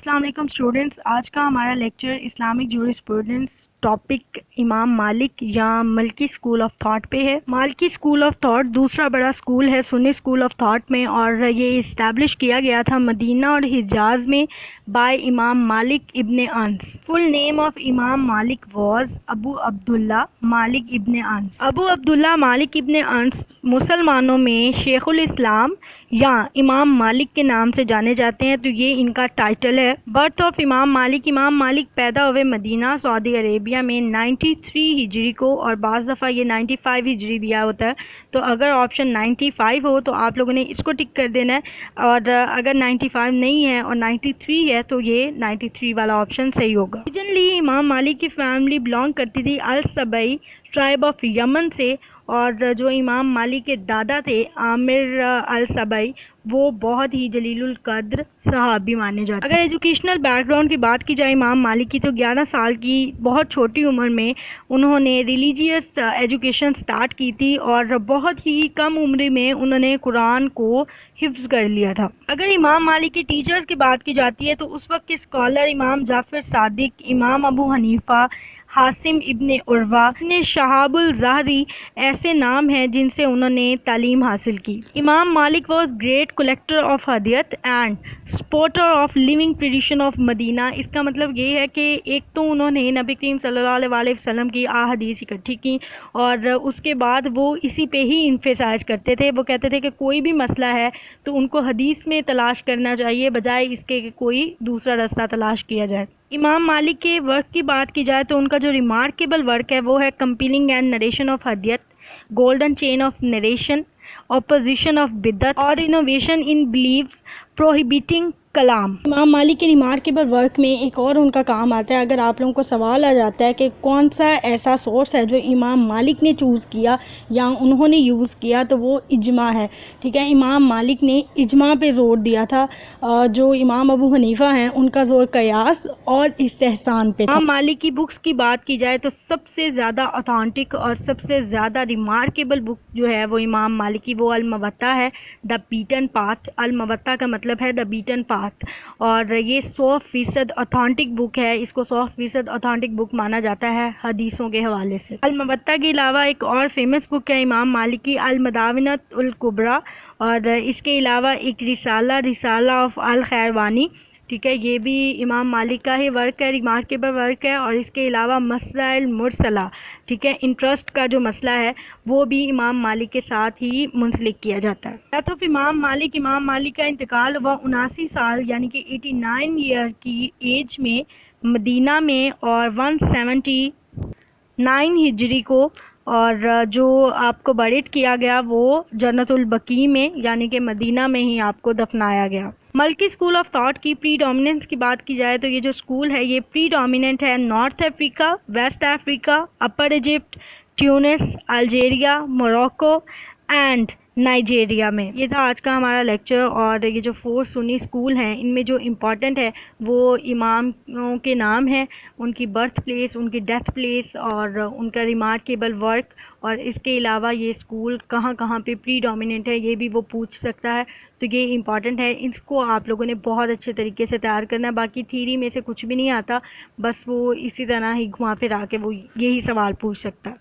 السلام علیکم اسٹوڈنٹس، آج کا ہمارا لیکچر اسلامک جورسپروڈنس ٹاپک امام مالک یا مالکی اسکول آف تھاٹ پہ ہے۔ مالکی اسکول آف تھاٹ دوسرا بڑا اسکول ہے سنی اسکول آف تھاٹ میں، اور یہ اسٹیبلش کیا گیا تھا مدینہ اور حجاز میں بائی امام مالک ابن انس۔ فل نیم آف امام مالک واز ابو عبداللہ مالک ابن انس۔ ابو عبداللہ مالک ابن انس مسلمانوں میں شیخ الاسلام یا امام مالک کے نام سے جانے جاتے ہیں، تو یہ ان کا ٹائٹل ہے۔ برتھ آف امام مالک پیدا ہوئے مدینہ سعودی عربیہ میں 93 ہجری کو، اور بعض دفعہ یہ 95 ہجری دیا ہوتا ہے، تو اگر آپشن 95 ہو تو آپ لوگوں نے اس کو ٹک کر دینا ہے، اور اگر 95 نہیں ہے اور 93 ہے تو یہ 93 والا آپشن صحیح ہوگا۔ اوریجنلی امام مالک کی فیملی بلانگ کرتی تھی السبئی ٹرائب آف یمن سے، اور جو امام مالک کے دادا تھے عامر السبئی، وہ بہت ہی جلیل القدر صحابی مانے جاتے ہیں۔ اگر ایجوکیشنل بیک گراؤنڈ کی بات کی جائے امام مالک کی، تو 11 سال کی بہت چھوٹی عمر میں انہوں نے ریلیجیس ایجوکیشن سٹارٹ کی تھی، اور بہت ہی کم عمر میں انہوں نے قرآن کو حفظ کر لیا تھا۔ اگر امام مالک کے ٹیچرز کی بات کی جاتی ہے تو اس وقت کے اسکالر امام جعفر صادق، امام ابو حنیفہ، حاسم ابن عروہ، ابن شہاب الزہری ایسے نام ہیں جن سے انہوں نے تعلیم حاصل کی۔ Imam Malik was great collector of حدیث and supporter of living tradition of Medina. اس کا مطلب یہ ہے کہ ایک تو انہوں نے نبی کریم صلی اللہ علیہ وسلم کی احادیث اکٹھی کی، اور اس کے بعد وہ اسی پہ ہی انفسائز کرتے تھے۔ وہ کہتے تھے کہ کوئی بھی مسئلہ ہے تو ان کو حدیث میں تلاش کرنا چاہیے، بجائے اس کے کہ کوئی دوسرا راستہ تلاش کیا جائے۔ امام مالک کے ورک کی بات کی جائے تو ان کا جو ریمارکیبل ورک ہے وہ ہے کمپیلنگ اینڈ نریشن آف حدیث، golden chain of narration, opposition of بدعت، اور انوویشن ان بلیفز پروہیبٹنگ کلام۔ امام مالک کے ریمارکیبل ورک میں ایک اور ان کا کام آتا ہے، اگر آپ لوگوں کو سوال آ جاتا ہے کہ کون سا ایسا سورس ہے جو امام مالک نے چوز کیا یا انہوں نے یوز کیا، تو وہ اجماع ہے، ٹھیک ہے۔ امام مالک نے اجماع پہ زور دیا تھا، جو امام ابو حنیفہ ہیں ان کا زور قیاس اور استحسان پہ تھا۔ امام مالک کی بکس کی بات کی جائے تو سب سے زیادہ اتھینٹک اور سب سے زیادہ ریمارکیبل بک جو ہے وہ امام مالک کی وہ الموطا ہے، دا بیٹن پاتھ۔ الموطا کا مطلب ہے دا بیٹن پاتھ، اور یہ 100% اتھینٹک بک ہے، اس کو 100% اتھینٹک بک مانا جاتا ہے حدیثوں کے حوالے سے۔ الموطا کے علاوہ ایک اور فیمس بک ہے امام مالک کی المداونۃ الکبریٰ، اور اس کے علاوہ ایک رسالہ آف الخیروانی، ٹھیک ہے، یہ بھی امام مالک کا ہی ورک ہے، ریمارکیبل ورک ہے، اور اس کے علاوہ مسائل مرسلہ، ٹھیک ہے، انٹرسٹ کا جو مسئلہ ہے وہ بھی امام مالک کے ساتھ ہی منسلک کیا جاتا ہے۔ ڈیتھ آف امام مالک کا انتقال ہوا 79 سال یعنی کہ 89 ایئر کی ایج میں مدینہ میں، اور 179 ہجری کو، اور جو آپ کو بریٹ کیا گیا وہ جنت البقیع میں یعنی کہ مدینہ میں ہی آپ کو دفنایا گیا۔ مالکی اسکول آف تھاٹ کی پری ڈومیننس کی بات کی جائے تو یہ جو اسکول ہے یہ پری ڈومیننٹ ہے North Africa, West Africa, Upper Egypt, Tunis, Algeria, Morocco and Nigeria میں۔ یہ تھا آج کا ہمارا لیکچر، اور یہ جو 4 سنی اسکول ہیں ان میں جو امپورٹنٹ ہے وہ اماموں کے نام ہیں، ان کی برتھ پلیس، ان کی ڈیتھ پلیس، اور ان کا ریمارکیبل ورک، اور اس کے علاوہ یہ اسکول کہاں کہاں پہ پری ڈومیننٹ ہے یہ بھی وہ پوچھ سکتا ہے، تو یہ امپورٹنٹ ہے۔ اس کو آپ لوگوں نے بہت اچھے طریقے سے تیار کرنا ہے، باقی تھیری میں سے کچھ بھی نہیں آتا، بس وہ اسی طرح ہی گھما پھرا کے وہ یہی سوال پوچھ سکتا ہے۔